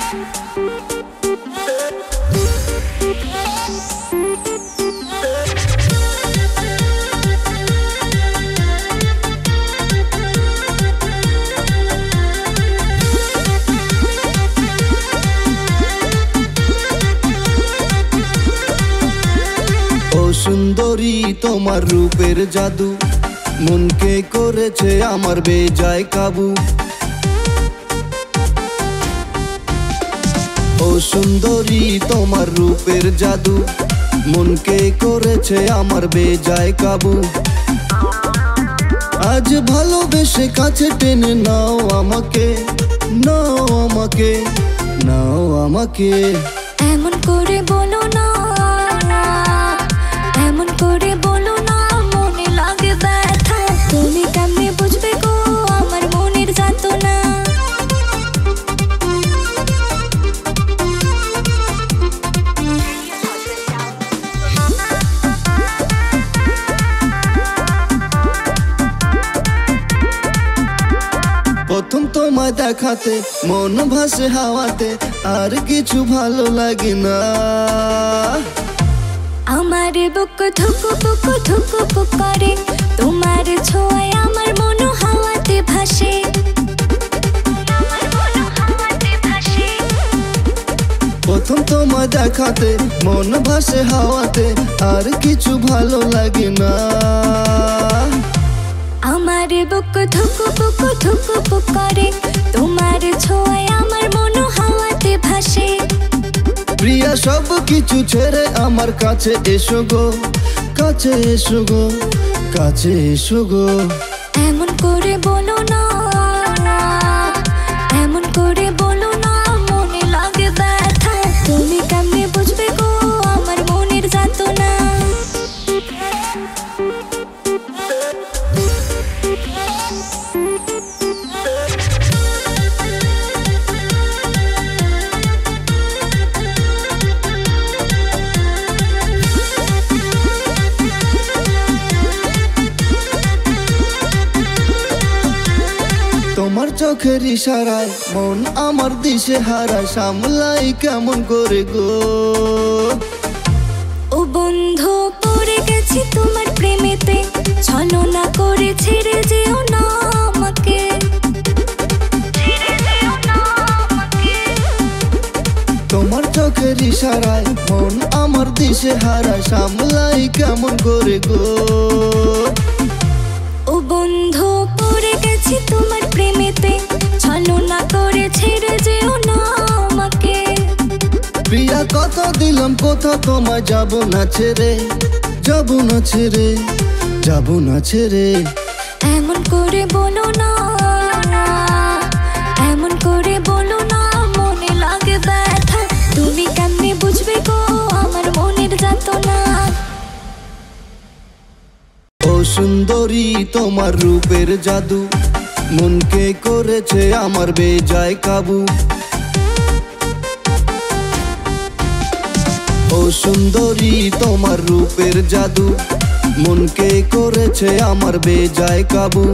সুন্দরী তোমার রূপের জাদু মনকে করেছে আমার বেজায় কাবু। ও সুন্দরী তোমার রূপের জাদু মনকে করেছে আমার বেজায় কাবু। আজ ভালোবেসে কাছে টেনে নাও আমাকে, নাও আমাকে, নাও আমাকে। এমন করে বলো না, এমন করে বলো না, মনে লাগে ব্যথা। তুমি কেমনে বুঝবে গো আমার মনের যাতনা। প্রথম তোমায় দেখাতে মন ভাসে হাওয়াতে, আর কিছু ভালো লাগে না। আমার বুক ধুকু পুকু ধুকু পুক করে, তোমার ছোঁয়ায় আমার মন হাওয়াতে ভাসে। প্রথম তোমায় দেখাতে মন ভাসে হাওয়াতে, আর কিছু ভালো লাগে না। আমার বুক ধুকু পুকু ধুকু পুক করে, তোমার ছোঁয়ায় আমার মন হাওয়াতে ভাসে। প্রিয়া সব কিছু ছেড়ে আমার কাছে এসো গো, কাছে এসো গো, কাছে এসো গো। এমন করে বলো না, এমন করে বলো না, মনে লাগে ব্যথা। তুমি কেমনে বুঝবে গো আমার মনের যাতনা। তোমার চোখের ইশারায় মন আমার দিশে হারায়, সামলাই কেমন করে গো। ও বন্ধু পড়ে গেছি তোমার প্রেমেতে, ছলনা করে ছেড়ে যেও না আমাকে। তোমার চোখের ইশারায় মন আমার দিশে হারায়, সামলাই কেমন করে গো। ও বন্ধু পড়ে গেছি তোমার প্রেমেতে, ছলনা করে ছেড়ে যেও না আমাকে। প্রিয়া কথা দিলাম কোথা তোমায় যাব না ছেড়ে, যাব না ছেড়ে, যাব না ছেড়ে। এমন করে বলো না, এমন করে বলো না, মনে লাগে ব্যথা। তুমি কেমনে বুঝবে গো আমার মনের যাতনা। ও সুন্দরী তোমার রূপের জাদু মনকে করেছে আমার বেজায় কাবু। ও সুন্দরী তোমার রূপের জাদু মনকে করেছে আমার বেজায় কাবু।